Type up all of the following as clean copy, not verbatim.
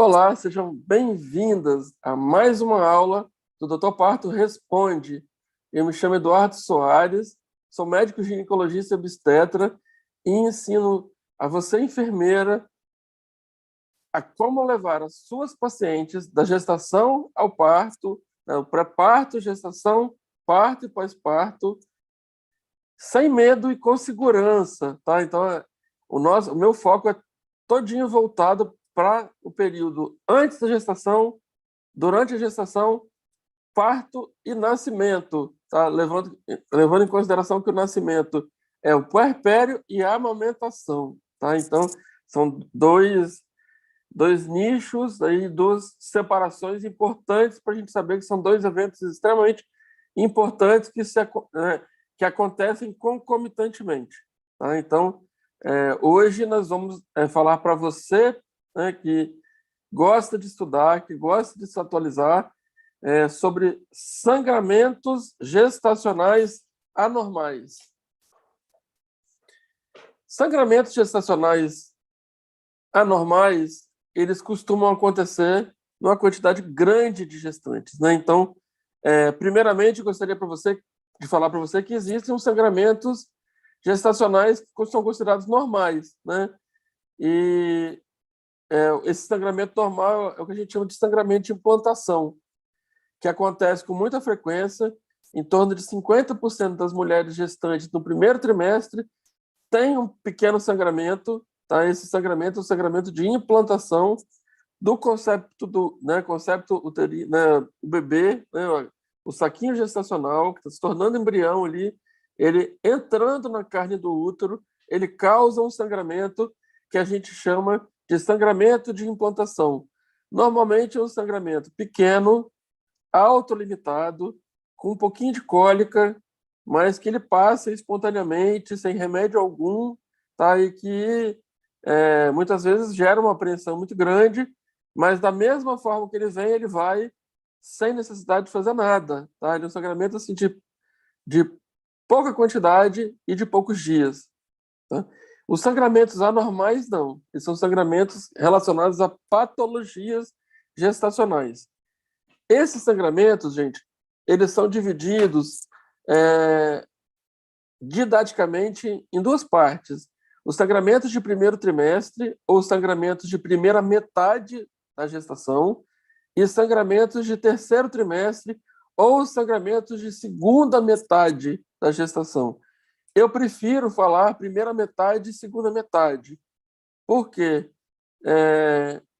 Olá, sejam bem-vindas a mais uma aula do Dr. Parto Responde. Eu me chamo Eduardo Soares, sou médico ginecologista e obstetra e ensino a você, enfermeira, a como levar as suas pacientes da gestação ao parto, o pré-parto, gestação, parto e pós-parto, sem medo e com segurança, tá? Então, o meu foco é todinho voltado para o período antes da gestação, durante a gestação, parto e nascimento, tá? Levando em consideração que o nascimento é o puerpério e a amamentação, tá? Então, são dois nichos, aí, duas separações importantes para a gente saber que são dois eventos extremamente importantes que acontecem concomitantemente, tá? Então, hoje nós vamos falar para você, né, que gosta de estudar, que gosta de se atualizar, sobre sangramentos gestacionais anormais. Sangramentos gestacionais anormais, eles costumam acontecer numa quantidade grande de gestantes, né? Então, primeiramente, eu gostaria de falar para você que existem os sangramentos gestacionais que são considerados normais, né? E esse sangramento normal é o que a gente chama de sangramento de implantação, que acontece com muita frequência. Em torno de 50% das mulheres gestantes no primeiro trimestre têm um pequeno sangramento, tá? Esse sangramento é o sangramento de implantação do concepto uterino, né? O bebê, né? O saquinho gestacional que está se tornando embrião ali, ele entrando na carne do útero, ele causa um sangramento que a gente chama de sangramento de implantação. Normalmente é um sangramento pequeno, autolimitado, com um pouquinho de cólica, mas que ele passa espontaneamente, sem remédio algum, tá? E que muitas vezes gera uma apreensão muito grande, mas da mesma forma que ele vem, ele vai sem necessidade de fazer nada, tá? Ele é um sangramento assim, de pouca quantidade e de poucos dias, tá? Os sangramentos anormais, não. Eles são sangramentos relacionados a patologias gestacionais. Esses sangramentos, gente, eles são divididos didaticamente em duas partes. Os sangramentos de primeiro trimestre ou sangramentos de primeira metade da gestação e sangramentos de terceiro trimestre ou sangramentos de segunda metade da gestação. Eu prefiro falar primeira metade e segunda metade, porque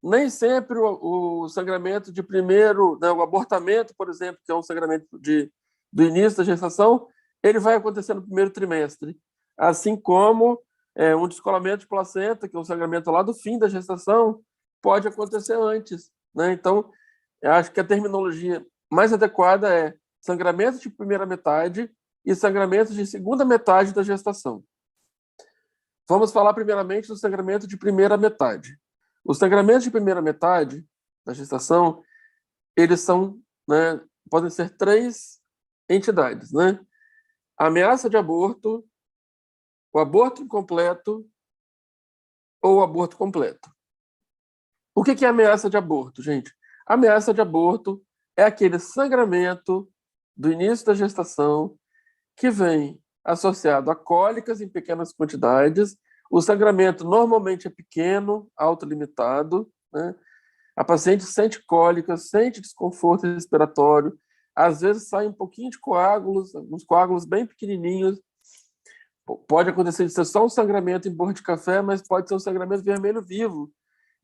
nem sempre o sangramento de primeiro, né, o abortamento, por exemplo, que é um sangramento do início da gestação, ele vai acontecer no primeiro trimestre, assim como um descolamento de placenta, que é um sangramento lá do fim da gestação, pode acontecer antes, né? Então, eu acho que a terminologia mais adequada é sangramento de primeira metade e sangramento de segunda metade da gestação. Vamos falar primeiramente do sangramento de primeira metade. Os sangramentos de primeira metade da gestação, eles são, né, podem ser três entidades, né? A ameaça de aborto, o aborto incompleto ou o aborto completo. O que é ameaça de aborto, gente? A ameaça de aborto é aquele sangramento do início da gestação que vem associado a cólicas em pequenas quantidades. O sangramento normalmente é pequeno, autolimitado, né? A paciente sente cólicas, sente desconforto respiratório, às vezes sai um pouquinho de coágulos, alguns coágulos bem pequenininhos. Pode acontecer de ser só um sangramento em borra de café, mas pode ser um sangramento vermelho vivo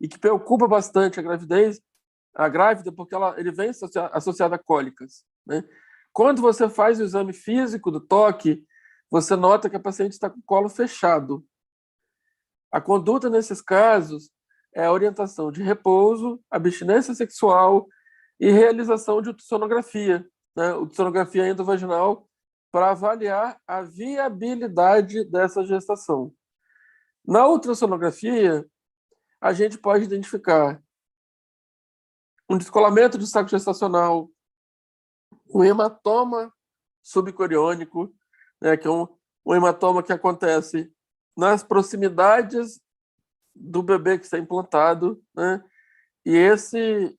e que preocupa bastante a grávida, porque ele vem associado a cólicas, né? Quando você faz o exame físico do toque, você nota que a paciente está com o colo fechado. A conduta nesses casos é a orientação de repouso, abstinência sexual e realização de ultrassonografia, né? Ultrassonografia endovaginal, para avaliar a viabilidade dessa gestação. Na ultrassonografia, a gente pode identificar um descolamento de saco gestacional, um hematoma subcoriônico, né, que é um hematoma que acontece nas proximidades do bebê que está implantado, né, E esse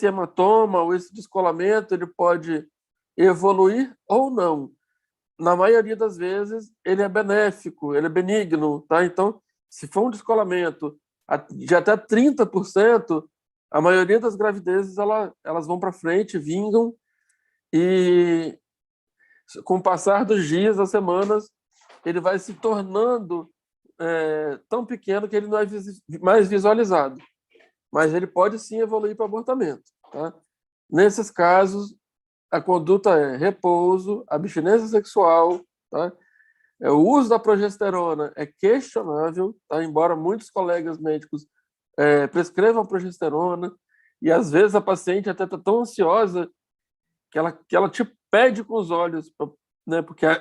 hematoma ou esse descolamento, ele pode evoluir ou não. Na maioria das vezes, ele é benéfico, ele é benigno, tá? Então, se for um descolamento de até 30%, a maioria das gravidezes elas vão para frente, vingam, e com o passar dos dias, das semanas, ele vai se tornando tão pequeno que ele não é mais visualizado. Mas ele pode sim evoluir para abortamento, tá? Nesses casos, a conduta é repouso, abstinência sexual, tá? O uso da progesterona é questionável, tá? Embora muitos colegas médicos prescrevam progesterona, e às vezes a paciente até está tão ansiosa que ela te pede com os olhos, né? Porque a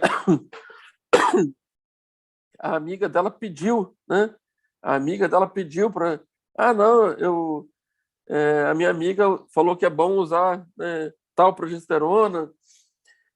amiga dela pediu, né? A amiga dela pediu para... Ah, não, a minha amiga falou que é bom usar, né, tal progesterona.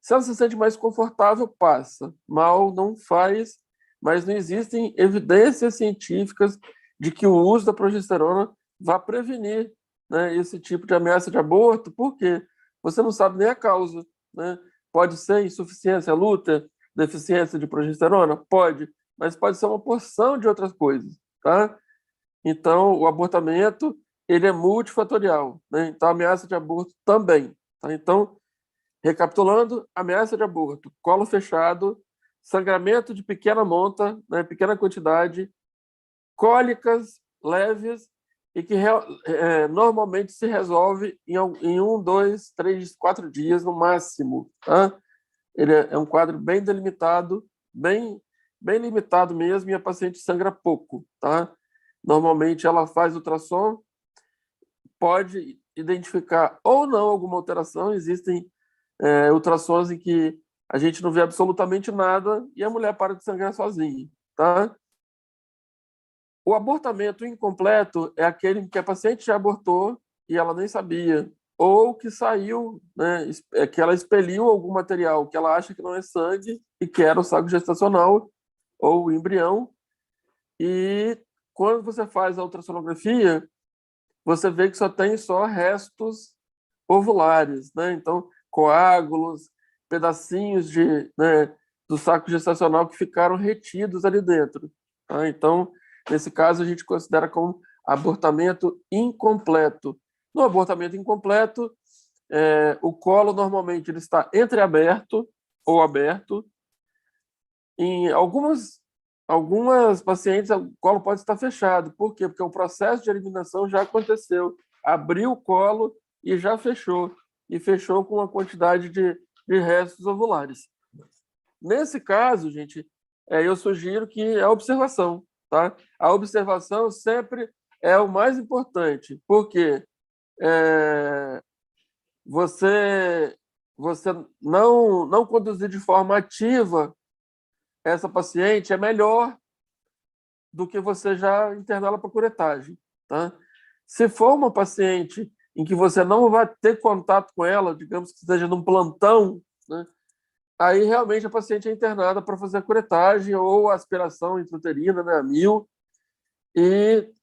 Se ela se sente mais confortável, passa. Mal não faz, mas não existem evidências científicas de que o uso da progesterona vá prevenir, né, esse tipo de ameaça de aborto, porque você não sabe nem a causa, né? Pode ser insuficiência lútea, deficiência de progesterona? Pode, mas pode ser uma porção de outras coisas, tá? Então, o abortamento, ele é multifatorial, né? Então, a ameaça de aborto também, tá? Então, recapitulando, ameaça de aborto, colo fechado, sangramento de pequena monta, né, pequena quantidade, cólicas leves e que normalmente se resolve em 2, 3, 4 dias no máximo. Tá? Ele é um quadro bem delimitado, bem limitado mesmo, e a paciente sangra pouco. Tá? Normalmente ela faz ultrassom, pode identificar ou não alguma alteração, existem ultrassons em que a gente não vê absolutamente nada e a mulher para de sangrar sozinha, tá? O abortamento incompleto é aquele em que a paciente já abortou e ela nem sabia, ou que saiu, né, que ela expeliu algum material que ela acha que não é sangue e que era o saco gestacional ou o embrião, e quando você faz a ultrassonografia, você vê que só restos ovulares, né? Então, coágulos, pedacinhos do saco gestacional que ficaram retidos ali dentro. Tá? Então, nesse caso, a gente considera como abortamento incompleto. No abortamento incompleto, o colo normalmente ele está entreaberto ou aberto. Em algumas pacientes, o colo pode estar fechado. Por quê? Porque o processo de eliminação já aconteceu. Abriu o colo e já fechou. E fechou com uma quantidade de restos ovulares. Nesse caso, gente, eu sugiro que a observação, tá? A observação sempre é o mais importante, porque você, você não conduzir de forma ativa essa paciente é melhor do que você já interná-la para curetagem, tá? Se for uma paciente em que você não vai ter contato com ela, digamos que esteja num plantão, né? Aí realmente a paciente é internada para fazer a curetagem ou a aspiração intrauterina, né, a 1000, e,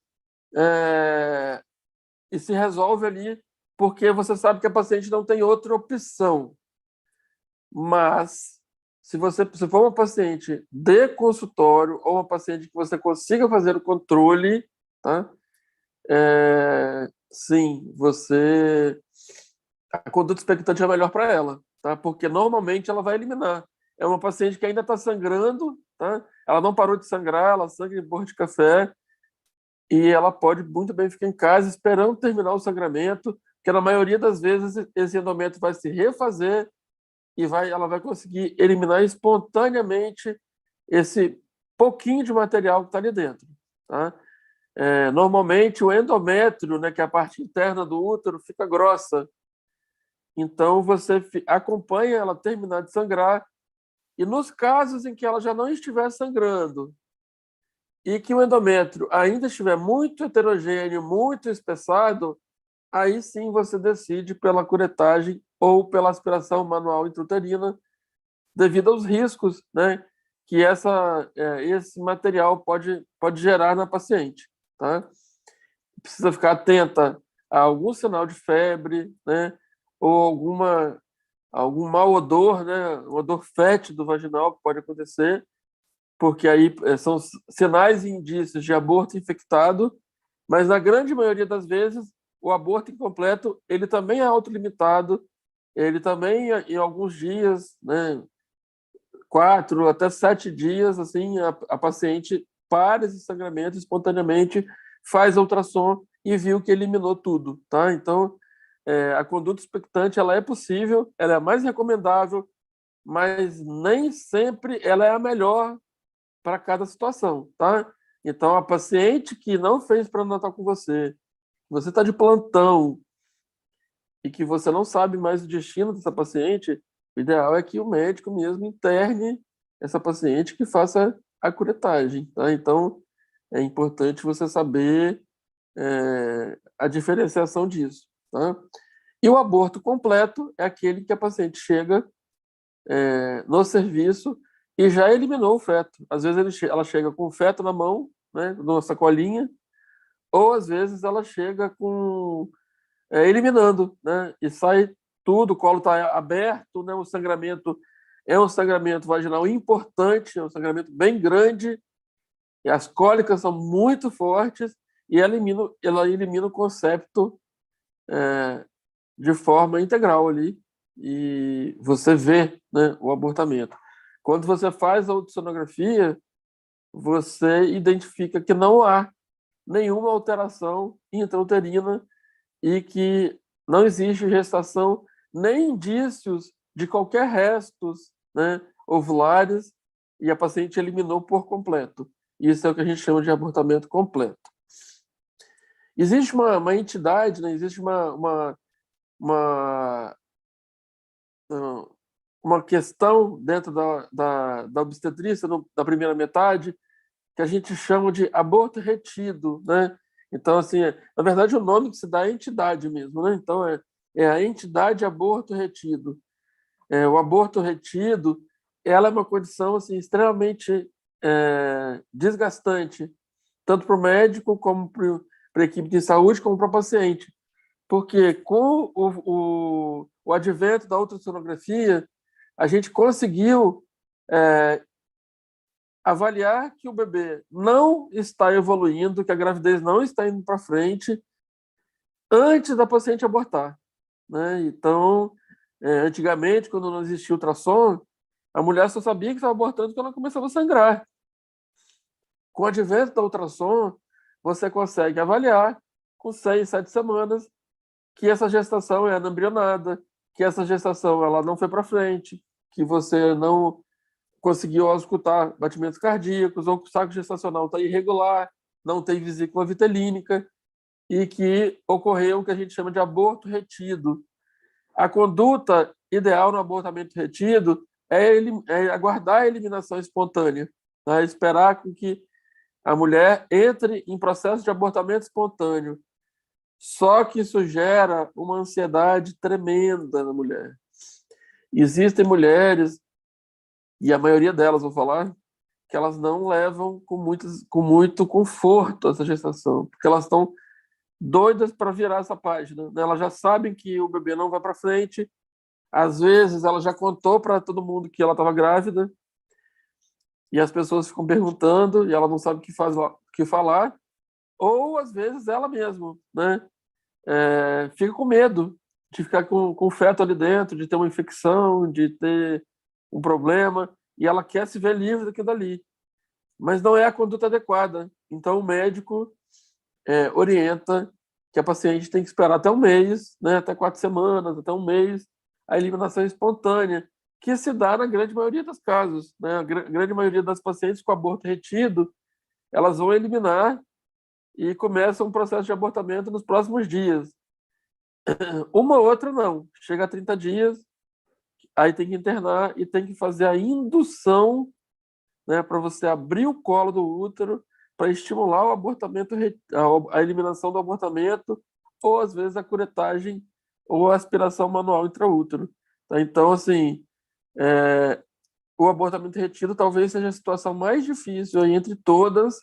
e se resolve ali, porque você sabe que a paciente não tem outra opção. Mas, se for uma paciente de consultório ou uma paciente que você consiga fazer o controle, tá? Sim, a conduta expectante é melhor para ela, tá? Porque normalmente ela vai eliminar. É uma paciente que ainda está sangrando, tá? Ela não parou de sangrar, ela sangra em borra de café, e ela pode muito bem ficar em casa esperando terminar o sangramento, porque na maioria das vezes esse endométrio vai se refazer e ela vai conseguir eliminar espontaneamente esse pouquinho de material que está ali dentro, tá? Normalmente o endométrio, né, que é a parte interna do útero, fica grossa. Então você acompanha ela terminar de sangrar, e nos casos em que ela já não estiver sangrando e que o endométrio ainda estiver muito heterogêneo, muito espessado, aí sim você decide pela curetagem ou pela aspiração manual intrauterina, devido aos riscos, né, que esse material pode gerar na paciente, tá? precisa ficar atenta a algum sinal de febre, né? Ou algum mau odor, né? Um odor fétido vaginal que pode acontecer, porque aí são sinais e indícios de aborto infectado, mas na grande maioria das vezes o aborto incompleto ele também é autolimitado, ele também em alguns dias, né? 4 até 7 dias, assim, a paciente para esse sangramento espontaneamente, faz ultrassom e viu que eliminou tudo, tá? Então, a conduta expectante ela é possível, ela é a mais recomendável, mas nem sempre ela é a melhor para cada situação, tá? Então, a paciente que não fez pré-natal com você está de plantão e que você não sabe mais o destino dessa paciente, o ideal é que o médico mesmo interne essa paciente que faça a curetagem, tá? Então, é importante você saber a diferenciação disso, tá? E o aborto completo é aquele que a paciente chega no serviço e já eliminou o feto. Às vezes ela chega com o feto na mão, né, numa sacolinha, ou às vezes ela chega com eliminando, né, e sai tudo, o colo está aberto, né, o sangramento é um sangramento vaginal importante, é um sangramento bem grande, e as cólicas são muito fortes, e ela elimina o concepto de forma integral ali, e você vê, né, o abortamento. Quando você faz a ultrassonografia, você identifica que não há nenhuma alteração intrauterina e que não existe gestação nem indícios de qualquer restos, né, ovulares, e a paciente eliminou por completo. Isso é o que a gente chama de abortamento completo. Existe uma entidade, né, existe uma, uma questão dentro da obstetrícia, da primeira metade, que a gente chama de aborto retido, né? Então, assim, na verdade, o nome que se dá é entidade mesmo, né? Então, é a entidade aborto retido. O aborto retido, ela é uma condição, assim, extremamente desgastante, tanto para o médico, como para a equipe de saúde, como para o paciente. Porque com o advento da ultrassonografia, a gente conseguiu avaliar que o bebê não está evoluindo, que a gravidez não está indo para frente antes da paciente abortar, né? Então, antigamente, quando não existia ultrassom, a mulher só sabia que estava abortando quando ela começava a sangrar. Com o advento da ultrassom, você consegue avaliar com 6, 7 semanas que essa gestação é anembrionada, que essa gestação ela não foi para frente, que você não conseguiu auscultar batimentos cardíacos, ou que o saco gestacional está irregular, não tem vesícula vitelínica, e que ocorreu o que a gente chama de aborto retido. A conduta ideal no abortamento retido é aguardar a eliminação espontânea, né? Esperar com que a mulher entre em processo de abortamento espontâneo. Só que isso gera uma ansiedade tremenda na mulher. Existem mulheres, e a maioria delas, vou falar, que elas não levam com muito conforto essa gestação, porque elas estão doidas para virar essa página, né? Elas já sabem que o bebê não vai para frente, às vezes ela já contou para todo mundo que ela estava grávida, e as pessoas ficam perguntando, e ela não sabe o que falar, ou às vezes ela mesma, né? Fica com medo de ficar com o feto ali dentro, de ter uma infecção, de ter um problema, e ela quer se ver livre daquilo dali. Mas não é a conduta adequada. Então, o médico orienta que a paciente tem que esperar até um mês, né, até 4 semanas, até um mês, a eliminação espontânea, que se dá na grande maioria dos casos. Né? A grande maioria das pacientes com aborto retido, elas vão eliminar e começam um processo de abortamento nos próximos dias. Uma ou outra não. Chega a 30 dias, aí tem que internar e tem que fazer a indução, né, para você abrir o colo do útero para estimular o abortamento, a eliminação do abortamento, ou às vezes a curetagem ou a aspiração manual intraútero. Tá? Então, assim, o abortamento retido talvez seja a situação mais difícil aí entre todas,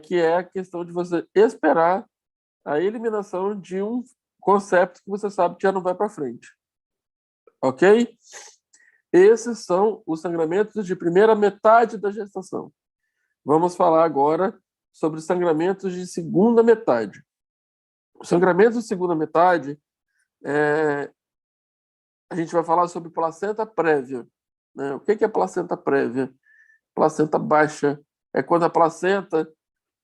que é a questão de você esperar a eliminação de um concepto que você sabe que já não vai para frente. Ok? Esses são os sangramentos de primeira metade da gestação. Vamos falar agora sobre os sangramentos de segunda metade. Os sangramentos de segunda metade, a gente vai falar sobre placenta prévia. Né? O que é placenta prévia? Placenta baixa é quando a placenta,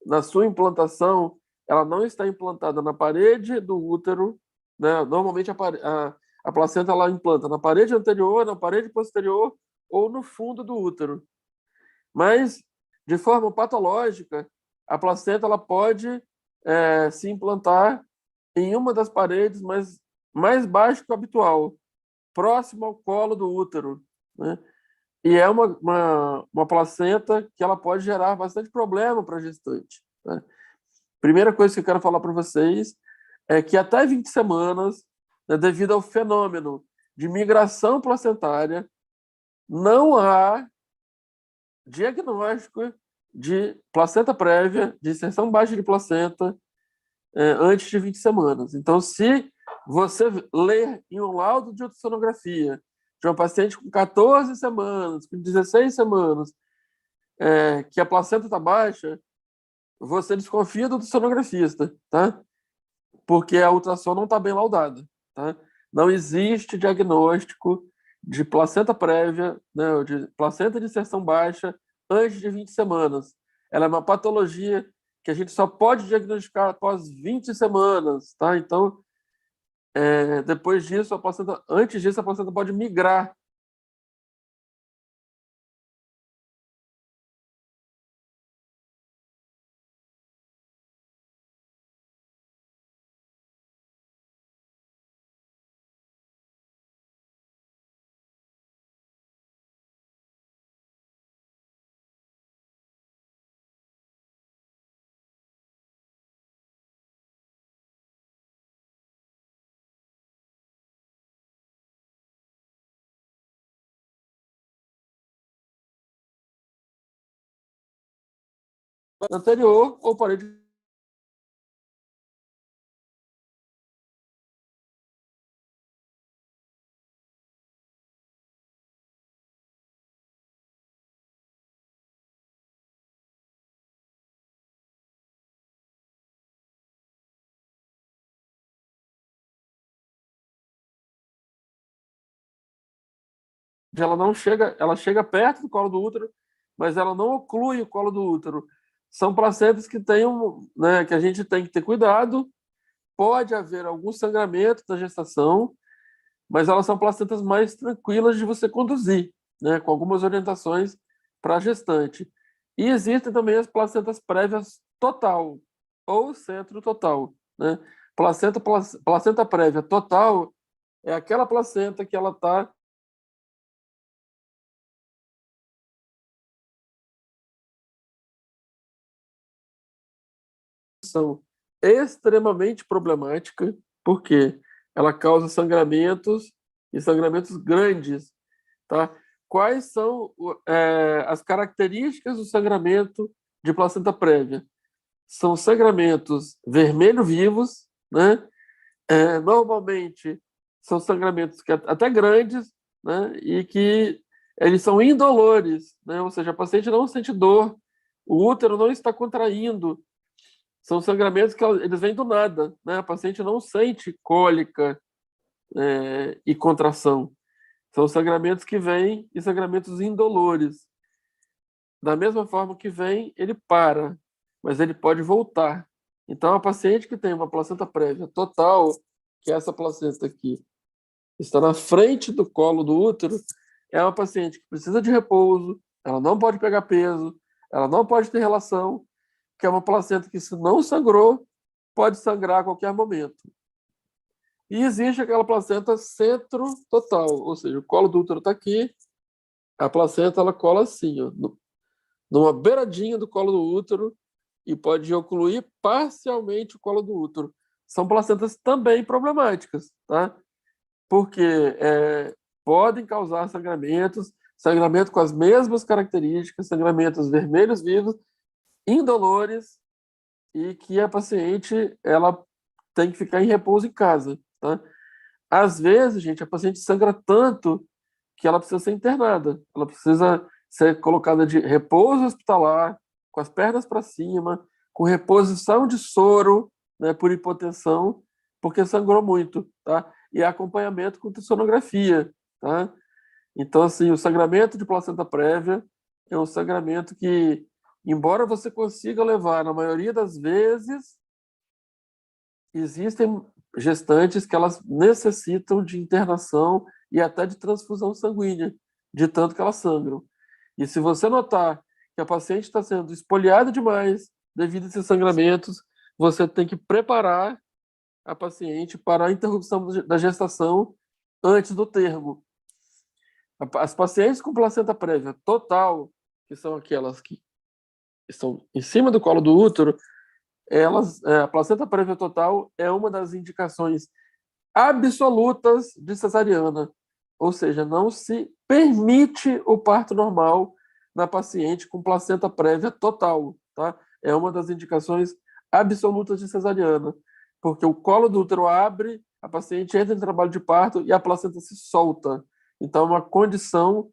na sua implantação, ela não está implantada na parede do útero. Né? Normalmente a placenta ela implanta na parede anterior, na parede posterior ou no fundo do útero. Mas, de forma patológica, a placenta ela pode se implantar em uma das paredes, mas mais baixo que o habitual, próximo ao colo do útero. Né? E é uma placenta que ela pode gerar bastante problema para a gestante. Né? Primeira coisa que eu quero falar para vocês é que até 20 semanas, né, devido ao fenômeno de migração placentária, não há diagnóstico de placenta prévia, de inserção baixa de placenta, antes de 20 semanas. Então, se você ler em um laudo de ultrassonografia de uma paciente com 14 semanas, com 16 semanas, que a placenta está baixa, você desconfia do ultrassonografista, tá? Porque a ultrassom não está bem laudada, tá? Não existe diagnóstico de placenta prévia, né, de placenta de inserção baixa antes de 20 semanas. Ela é uma patologia que a gente só pode diagnosticar após 20 semanas, tá? Então, depois disso, antes disso, a placenta pode migrar. Anterior ou parede. Ela chega perto do colo do útero, mas ela não oclui o colo do útero. São placentas que né, que a gente tem que ter cuidado. Pode haver algum sangramento da gestação, mas elas são placentas mais tranquilas de você conduzir, né, com algumas orientações para a gestante. E existem também as placentas prévias total ou centro total, né? Placenta prévia total é aquela placenta que ela está são extremamente problemática, porque ela causa sangramentos e sangramentos grandes, tá? Quais são as características do sangramento de placenta prévia? São sangramentos vermelho vivos, né? Normalmente são sangramentos que até grandes, né? E que eles são indolores, né? Ou seja, a paciente não sente dor, o útero não está contraindo. São sangramentos que eles vêm do nada, né? A paciente não sente cólica e contração. São sangramentos que vêm e sangramentos indolores. Da mesma forma que vem, ele para, mas ele pode voltar. Então, a paciente que tem uma placenta prévia total, que é essa placenta aqui, está na frente do colo do útero, é uma paciente que precisa de repouso, ela não pode pegar peso, ela não pode ter relação, que é uma placenta que, se não sangrou, pode sangrar a qualquer momento. E existe aquela placenta centro total, ou seja, o colo do útero está aqui, a placenta ela cola assim, ó, numa beiradinha do colo do útero e pode ocluir parcialmente o colo do útero. São placentas também problemáticas, tá? Porque podem causar sangramentos, sangramento com as mesmas características, sangramentos vermelhos vivos, indolores, e que a paciente ela tem que ficar em repouso em casa, tá? Às vezes, gente, a paciente sangra tanto que ela precisa ser internada. Ela precisa ser colocada de repouso hospitalar, com as pernas para cima, com reposição de soro, né, por hipotensão, porque sangrou muito, tá? E acompanhamento com sonografia, tá? Então, assim, o sangramento de placenta prévia é um sangramento que, embora você consiga levar, na maioria das vezes, existem gestantes que elas necessitam de internação e até de transfusão sanguínea, de tanto que elas sangram. E se você notar que a paciente está sendo espoliada demais devido a esses sangramentos, você tem que preparar a paciente para a interrupção da gestação antes do termo. As pacientes com placenta prévia total, que são aquelas que estão em cima do colo do útero, a placenta prévia total é uma das indicações absolutas de cesariana, ou seja, não se permite o parto normal na paciente com placenta prévia total, tá? É uma das indicações absolutas de cesariana, porque o colo do útero abre, a paciente entra em trabalho de parto e a placenta se solta. Então, é uma condição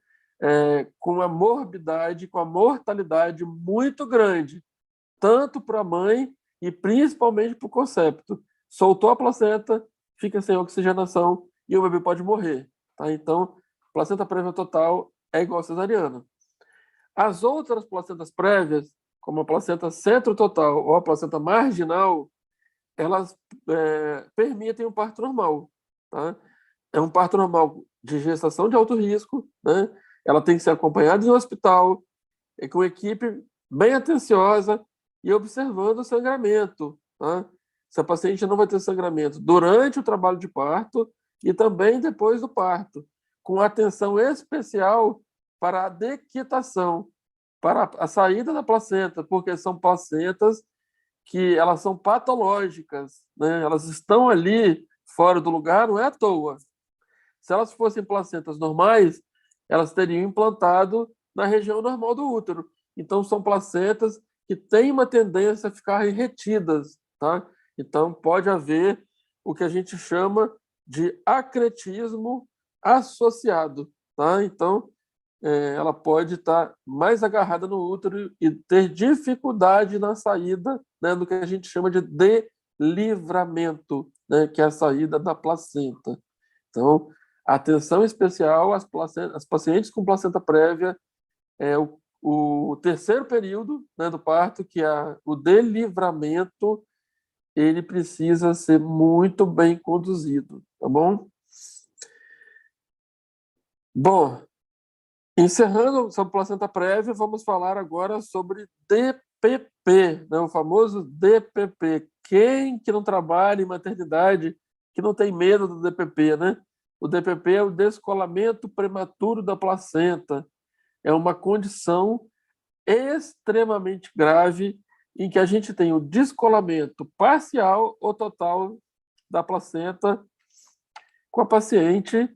com a morbidade, com a mortalidade muito grande, tanto para a mãe e principalmente para o concepto. Soltou a placenta, fica sem oxigenação e o bebê pode morrer. Tá? Então, placenta prévia total é igual a cesariana. As outras placentas prévias, como a placenta centro-total ou a placenta marginal, elas permitem um parto normal. Tá? É um parto normal de gestação de alto risco, né? Ela tem que ser acompanhada em um hospital, com equipe bem atenciosa e observando o sangramento. Tá? Se a paciente não vai ter sangramento durante o trabalho de parto e também depois do parto, com atenção especial para a dequitação, para a saída da placenta, porque são placentas que elas são patológicas, né? Elas estão ali fora do lugar, não é à toa. Se elas fossem placentas normais, elas teriam implantado na região normal do útero. Então, são placentas que têm uma tendência a ficarem retidas, tá? Então, pode haver o que a gente chama de acretismo associado, tá? Então, ela pode estar mais agarrada no útero e ter dificuldade na saída, né, do que a gente chama de delivramento, né, que é a saída da placenta. Então, atenção especial às pacientes com placenta prévia, o terceiro período, né, do parto, que é o delivramento, ele precisa ser muito bem conduzido, tá bom? Bom, encerrando sobre placenta prévia, vamos falar agora sobre DPP, né, o famoso DPP. Quem que não trabalha em maternidade que não tem medo do DPP, né? O DPP é o descolamento prematuro da placenta. É uma condição extremamente grave em que a gente tem o descolamento parcial ou total da placenta com a paciente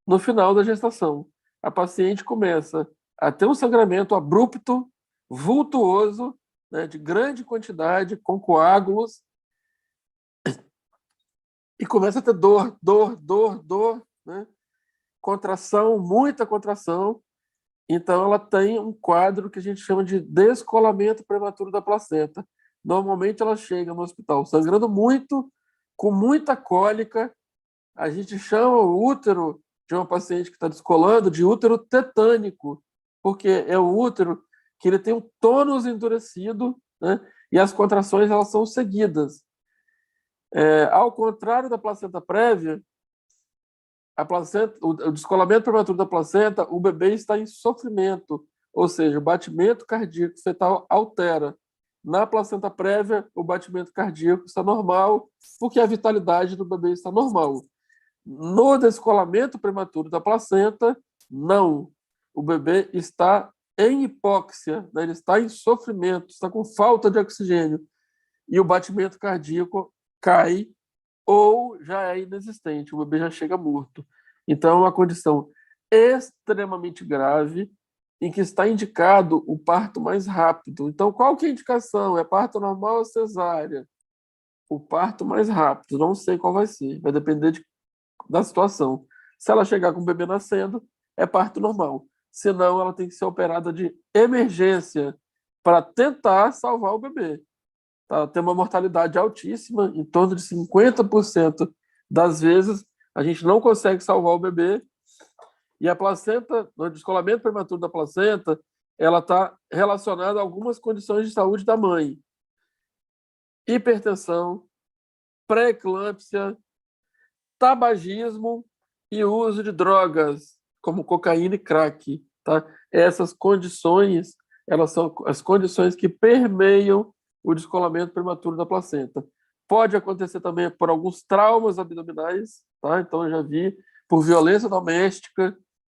no final da gestação. A paciente começa a ter um sangramento abrupto, vultuoso, né, de grande quantidade, com coágulos, e começa a ter dor, né? Contração, muita contração. Então, ela tem um quadro que a gente chama de descolamento prematuro da placenta. Normalmente, ela chega no hospital sangrando muito, com muita cólica. A gente chama o útero de uma paciente que está descolando de útero tetânico, porque é o útero que ele tem um tônus endurecido, né? E as contrações elas são seguidas. Ao contrário da placenta prévia, o descolamento prematuro da placenta, o bebê está em sofrimento, ou seja, o batimento cardíaco fetal altera. Na placenta prévia, o batimento cardíaco está normal, porque a vitalidade do bebê está normal. No descolamento prematuro da placenta, não. O bebê está em hipóxia, né? Ele está em sofrimento, está com falta de oxigênio, e o batimento cardíaco cai ou já é inexistente, o bebê já chega morto. Então, é uma condição extremamente grave em que está indicado o parto mais rápido. Então, qual que é a indicação? É parto normal ou cesárea? o parto mais rápido. Não sei qual vai ser, vai depender da situação. Se ela chegar com o bebê nascendo, é parto normal. Senão, ela tem que ser operada de emergência para tentar salvar o bebê. Tá? Tem uma mortalidade altíssima, em torno de 50% das vezes a gente não consegue salvar o bebê. E a placenta, o descolamento prematuro da placenta, ela está relacionada a algumas condições de saúde da mãe. Hipertensão, pré-eclâmpsia, tabagismo e uso de drogas, como cocaína e crack. Tá? Essas condições, elas são as condições que permeiam o descolamento prematuro da placenta. Pode acontecer também por alguns traumas abdominais, tá? Então eu já vi, por violência doméstica,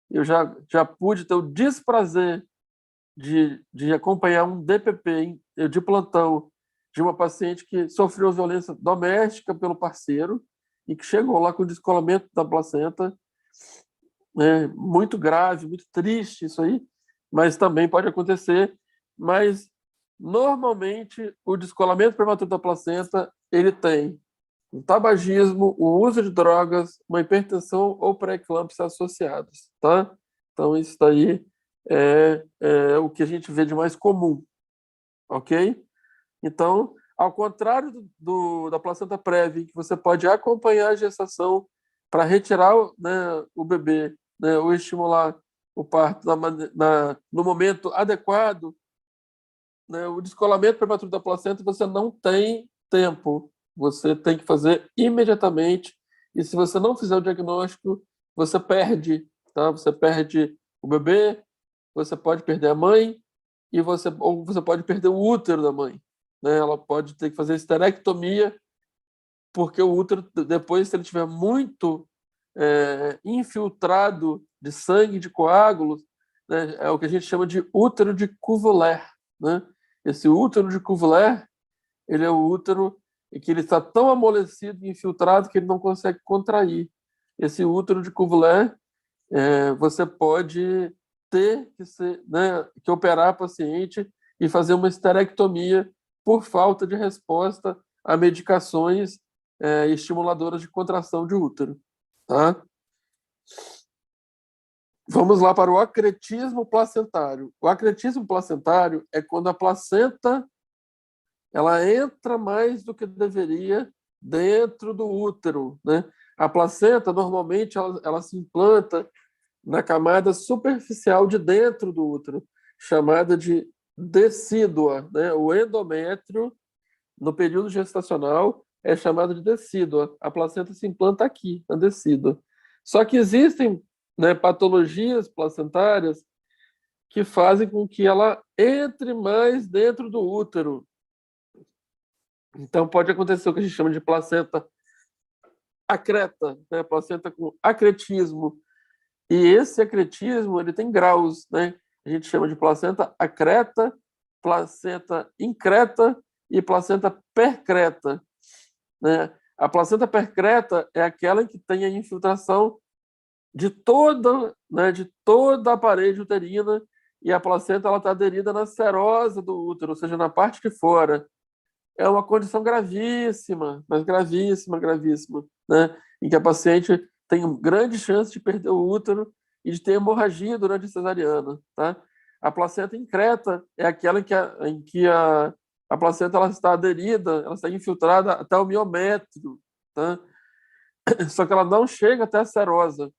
eu já pude ter o desprazer de acompanhar um DPP de plantão de uma paciente que sofreu violência doméstica pelo parceiro e que chegou lá com descolamento da placenta, né, muito grave, muito triste isso aí, mas também pode acontecer. Mas, normalmente, o descolamento prematuro da placenta, ele tem um tabagismo, o uso de drogas, uma hipertensão ou pré-eclâmpsia associados, tá? Então, isso daí é o que a gente vê de mais comum, ok? Então, ao contrário da placenta prévia, que você pode acompanhar a gestação para retirar, né, o bebê, né, ou estimular o parto no momento adequado, né, o descolamento prematuro da placenta você não tem tempo, você tem que fazer imediatamente, e se você não fizer o diagnóstico, você perde, tá? Você perde o bebê, você pode perder a mãe, ou você pode perder o útero da mãe, né? Ela pode ter que fazer esterectomia, porque o útero, depois, se ele tiver muito infiltrado de sangue, de coágulos, né, é o que a gente chama de útero de Cuvier, né? Esse útero de Cuvier, ele é o útero em que ele está tão amolecido e infiltrado que ele não consegue contrair. Esse útero de Cuvier, você pode ter né, que operar a paciente e fazer uma esterectomia por falta de resposta a medicações estimuladoras de contração de útero. Tá? Vamos lá para o acretismo placentário. O acretismo placentário é quando a placenta ela entra mais do que deveria dentro do útero, né? A placenta, normalmente, ela se implanta na camada superficial de dentro do útero, chamada de decídua, né? O endométrio, no período gestacional, é chamado de decídua. A placenta se implanta aqui, na decídua. Só que existem, né, patologias placentárias que fazem com que ela entre mais dentro do útero. Então, pode acontecer o que a gente chama de placenta acreta, né? Placenta com acretismo. E esse acretismo, ele tem graus, né? A gente chama de placenta acreta, placenta increta e placenta percreta, né? A placenta percreta é aquela que tem a infiltração né, de toda a parede uterina, e a placenta está aderida na serosa do útero, ou seja, na parte de fora. É uma condição gravíssima, mas gravíssima, gravíssima, né? Em que a paciente tem grande chance de perder o útero e de ter hemorragia durante a cesariana, tá? A placenta increta é aquela em que a placenta ela está aderida, ela está infiltrada até o miométrio, tá? Só que ela não chega até a serosa.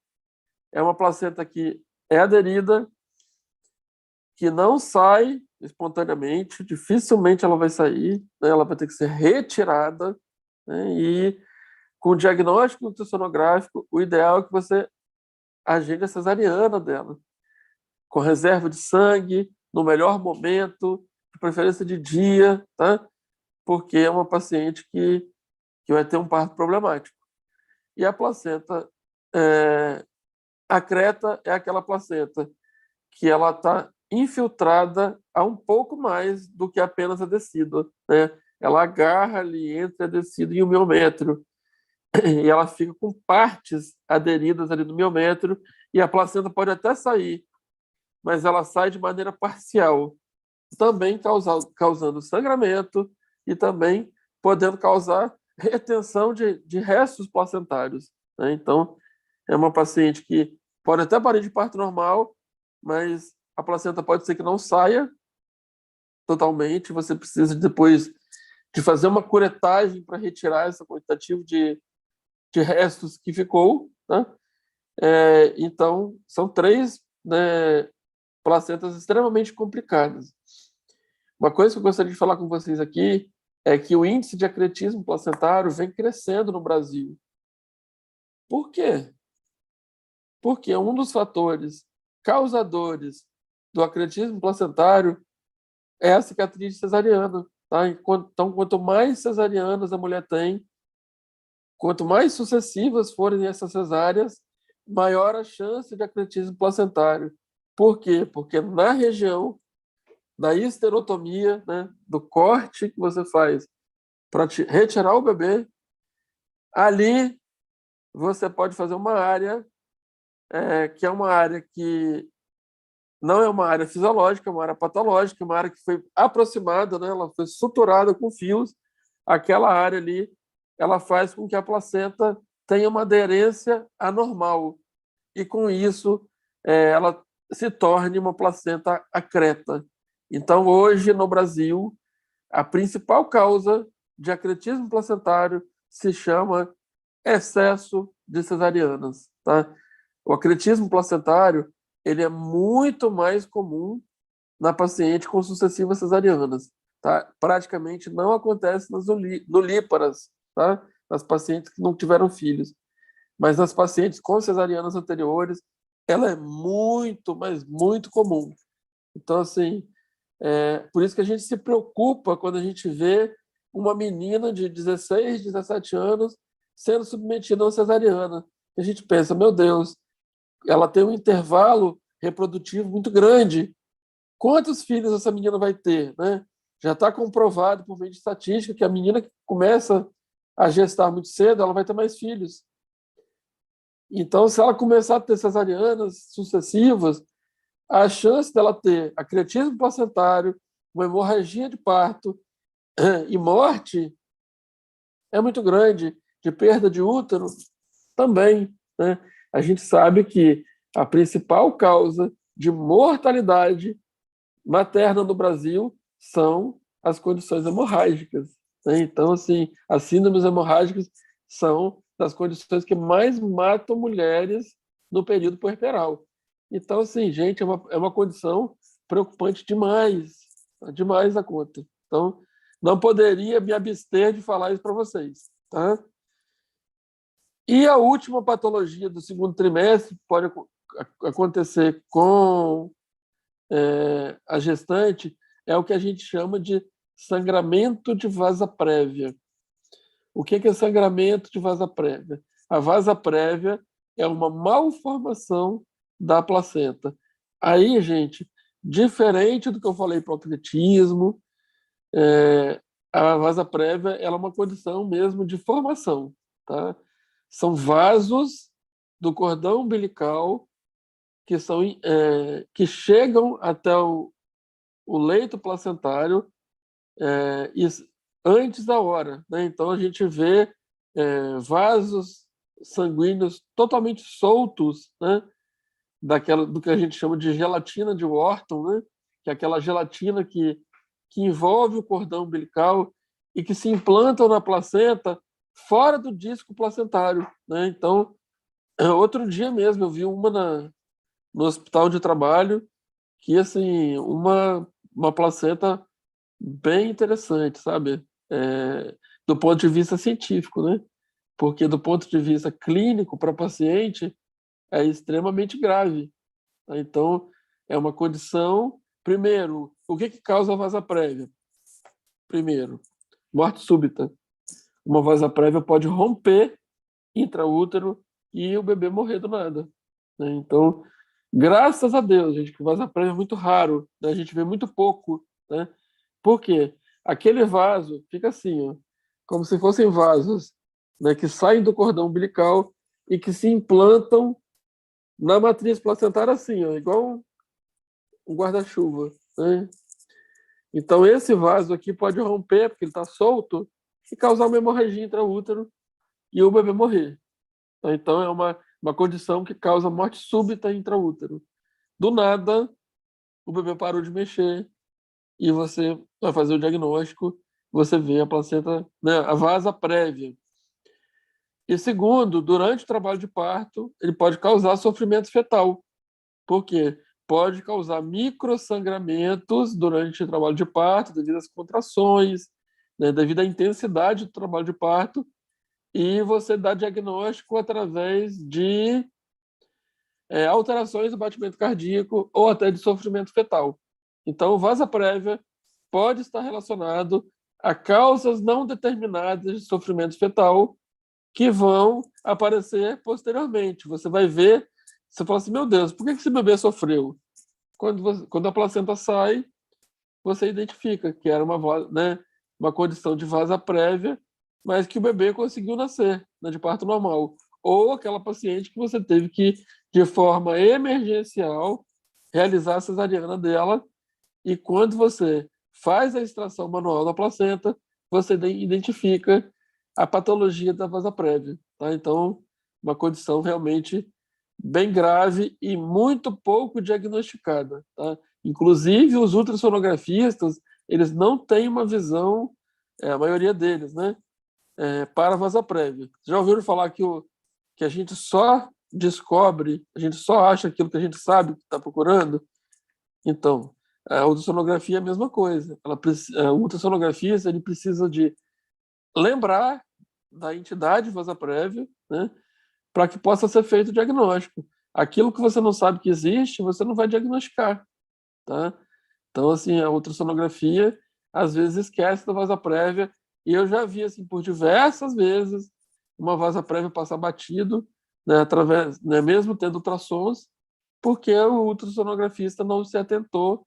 É uma placenta que é aderida, que não sai espontaneamente, dificilmente ela vai sair, né? Ela vai ter que ser retirada, né? E com o diagnóstico ultrassonográfico, o ideal é que você agende a cesariana dela, com reserva de sangue, no melhor momento, de preferência de dia, tá? Porque é uma paciente que vai ter um parto problemático. E a placenta acreta é aquela placenta que ela está infiltrada a um pouco mais do que apenas a decídua, né? Ela agarra ali entre a decídua e o miométrio, e ela fica com partes aderidas ali no miométrio, e a placenta pode até sair, mas ela sai de maneira parcial, também causando sangramento e também podendo causar retenção de restos placentários, né? Então, é uma paciente que pode até parir de parto normal, mas a placenta pode ser que não saia totalmente, você precisa depois de fazer uma curetagem para retirar esse quantitativo de restos que ficou, né? Então, são 3, né, placentas extremamente complicadas. Uma coisa que eu gostaria de falar com vocês aqui é que o índice de acretismo placentário vem crescendo no Brasil. Por quê? Porque um dos fatores causadores do acretismo placentário é a cicatriz cesariana. Tá? Então, quanto mais cesarianas a mulher tem, quanto mais sucessivas forem essas cesáreas, maior a chance de acretismo placentário. Por quê? Porque na região da histerotomia, né, do corte que você faz para retirar o bebê, ali você pode fazer uma área que é uma área que não é uma área fisiológica, é uma área patológica, uma área que foi aproximada, né, ela foi suturada com fios. Aquela área ali, ela faz com que a placenta tenha uma aderência anormal e, com isso, ela se torne uma placenta acreta. Então, hoje, no Brasil, a principal causa de acretismo placentário se chama excesso de cesarianas. Tá? O acretismo placentário ele é muito mais comum na paciente com sucessivas cesarianas. Tá? Praticamente não acontece nas nulíparas, tá? Nas pacientes que não tiveram filhos. Mas nas pacientes com cesarianas anteriores, ela é muito, mas muito comum. Então, assim, por isso que a gente se preocupa quando a gente vê uma menina de 16, 17 anos sendo submetida a uma cesariana. A gente pensa, meu Deus, ela tem um intervalo reprodutivo muito grande. Quantos filhos essa menina vai ter, né? Já está comprovado por meio de estatística que a menina que começa a gestar muito cedo, ela vai ter mais filhos. Então, se ela começar a ter cesarianas sucessivas, a chance dela ter acretismo placentário, uma hemorragia de parto e morte é muito grande, de perda de útero também, né? A gente sabe que a principal causa de mortalidade materna no Brasil são as condições hemorrágicas, né? Então, assim, as síndromes hemorrágicas são das condições que mais matam mulheres no período puerperal. Então, assim, gente, é uma condição preocupante demais, demais a conta. Então, não poderia me abster de falar isso para vocês, tá? E a última patologia do segundo trimestre pode acontecer com a gestante é o que a gente chama de sangramento de vasa prévia. O que é sangramento de vasa prévia? A vasa prévia é uma malformação da placenta. Aí, gente, diferente do que eu falei para o atletismo, a vasa prévia ela é uma condição mesmo de formação. Tá? São vasos do cordão umbilical que chegam até o leito placentário antes da hora, né? Então a gente vê vasos sanguíneos totalmente soltos, né? Do que a gente chama de gelatina de Wharton, né? Que é aquela gelatina que envolve o cordão umbilical e que se implantam na placenta fora do disco placentário, né? Então, outro dia mesmo eu vi uma no hospital de trabalho que assim uma placenta bem interessante, sabe? Do ponto de vista científico, né? Porque do ponto de vista clínico para paciente é extremamente grave. Tá? Então é uma condição. Primeiro, o que causa a vasa prévia? Primeiro, morte súbita. Uma vasa prévia pode romper intraútero e o bebê morrer do nada, né? Então, graças a Deus, gente, que vasa prévia é muito raro, né? A gente vê muito pouco, né? Por quê? Aquele vaso fica assim, ó, como se fossem vasos, né, que saem do cordão umbilical e que se implantam na matriz placentária assim, ó, igual um guarda-chuva, né? Então, esse vaso aqui pode romper, porque ele está solto, e causar uma hemorragia intraútero e o bebê morrer. Então, é uma condição que causa morte súbita intraútero. Do nada, o bebê parou de mexer e você vai fazer o diagnóstico, você vê a placenta, né, a vasa prévia. E segundo, durante o trabalho de parto, ele pode causar sofrimento fetal. Por quê? Pode causar microsangramentos durante o trabalho de parto, devido às contrações, né, devido à intensidade do trabalho de parto, e você dá diagnóstico através de alterações do batimento cardíaco ou até de sofrimento fetal. Então, vasa prévia pode estar relacionado a causas não determinadas de sofrimento fetal que vão aparecer posteriormente. Você vai ver, você fala assim, meu Deus, por que esse bebê sofreu? Quando a placenta sai, você identifica que era uma condição de vasa prévia, mas que o bebê conseguiu nascer, né, de parto normal. Ou aquela paciente que você teve que, de forma emergencial, realizar a cesariana dela, e quando você faz a extração manual da placenta, você identifica a patologia da vasa prévia. Tá? Então, uma condição realmente bem grave e muito pouco diagnosticada. Tá? Inclusive, os ultrassonografistas, eles não têm uma visão, a maioria deles, né, para a vasa prévia. Já ouviram falar que a gente só descobre, a gente só acha aquilo que a gente sabe que está procurando? Então, a ultrassonografia é a mesma coisa. O ultrassonografista ele precisa de lembrar da entidade vasa prévia, né, para que possa ser feito o diagnóstico. Aquilo que você não sabe que existe, você não vai diagnosticar, tá? Então, assim, a ultrassonografia às vezes esquece da vasa prévia, e eu já vi, assim, por diversas vezes, uma vasa prévia passar batido, né, através, né, mesmo tendo ultrassons, porque o ultrassonografista não se atentou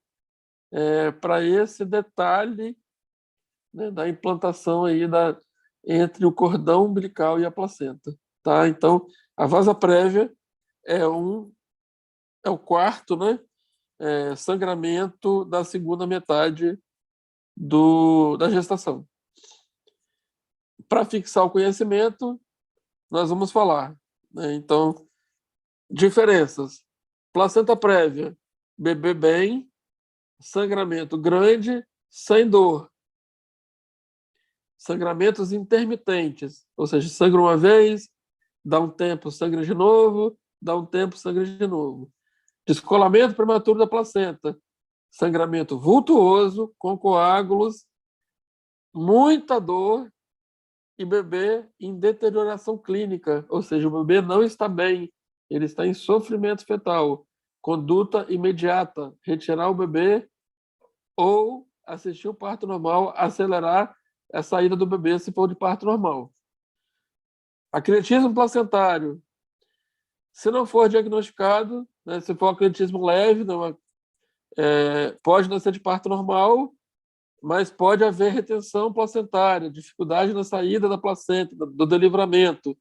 para esse detalhe, né, da implantação aí entre o cordão umbilical e a placenta, tá? Então, a vasa prévia é o quarto, né, sangramento da segunda metade da gestação. Para fixar o conhecimento, nós vamos falar, né? Então, diferenças: placenta prévia, bebê bem, sangramento grande, sem dor. Sangramentos intermitentes, ou seja, sangra uma vez, dá um tempo, sangra de novo, dá um tempo, sangra de novo. Descolamento prematuro da placenta, sangramento vultuoso, com coágulos, muita dor e bebê em deterioração clínica, ou seja, o bebê não está bem, ele está em sofrimento fetal. Conduta imediata, retirar o bebê ou assistir o parto normal, acelerar a saída do bebê se for de parto normal. Acretismo placentário, se não for diagnosticado, né, se for acretismo leve, pode nascer de parto normal, mas pode haver retenção placentária, dificuldade na saída da placenta, do delivramento.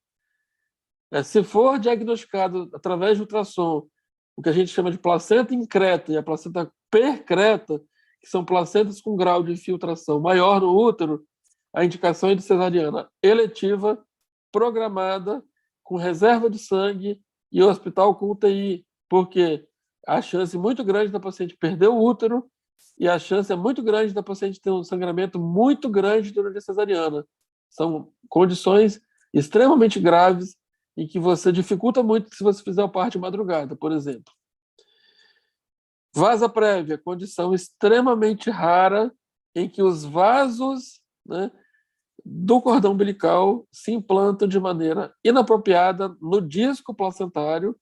Se for diagnosticado através de ultrassom, o que a gente chama de placenta increta e a placenta percreta, que são placentas com grau de infiltração maior no útero, a indicação é de cesariana eletiva, programada, com reserva de sangue e hospital com UTI, porque a chance muito grande da paciente perder o útero e a chance é muito grande da paciente ter um sangramento muito grande durante a cesariana. São condições extremamente graves e que você dificulta muito se você fizer o parto de madrugada, por exemplo. Vasa prévia, condição extremamente rara em que os vasos, né, do cordão umbilical se implantam de maneira inapropriada no disco placentário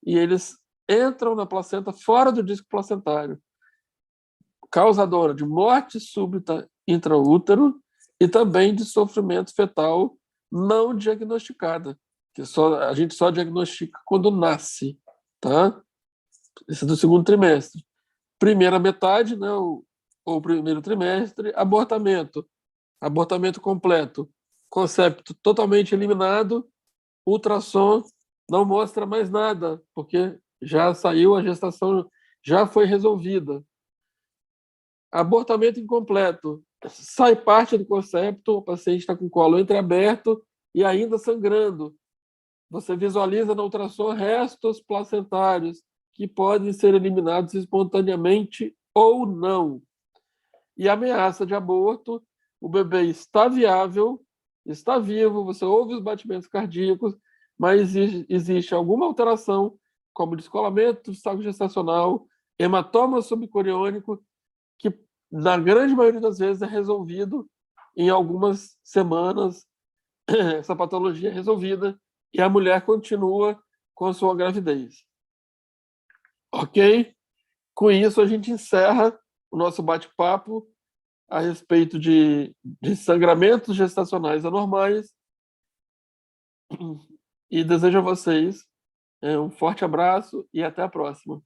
e eles entram na placenta fora do disco placentário, causadora de morte súbita intraútero e também de sofrimento fetal não diagnosticada, que a gente só diagnostica quando nasce, tá? Esse é do segundo trimestre. Primeira metade, né, ou primeiro trimestre, abortamento completo, concepto totalmente eliminado, ultrassom não mostra mais nada, porque já saiu, a gestação já foi resolvida. Abortamento incompleto, sai parte do concepto, o paciente está com o colo entreaberto e ainda sangrando. Você visualiza na ultrassom restos placentários que podem ser eliminados espontaneamente ou não. E ameaça de aborto, o bebê está viável, está vivo, você ouve os batimentos cardíacos, mas existe alguma alteração, como descolamento do saco gestacional, hematoma subcoriônico, que na grande maioria das vezes é resolvido em algumas semanas, essa patologia é resolvida e a mulher continua com a sua gravidez. Ok? Com isso, a gente encerra o nosso bate-papo a respeito de sangramentos gestacionais anormais e desejo a vocês um forte abraço e até a próxima.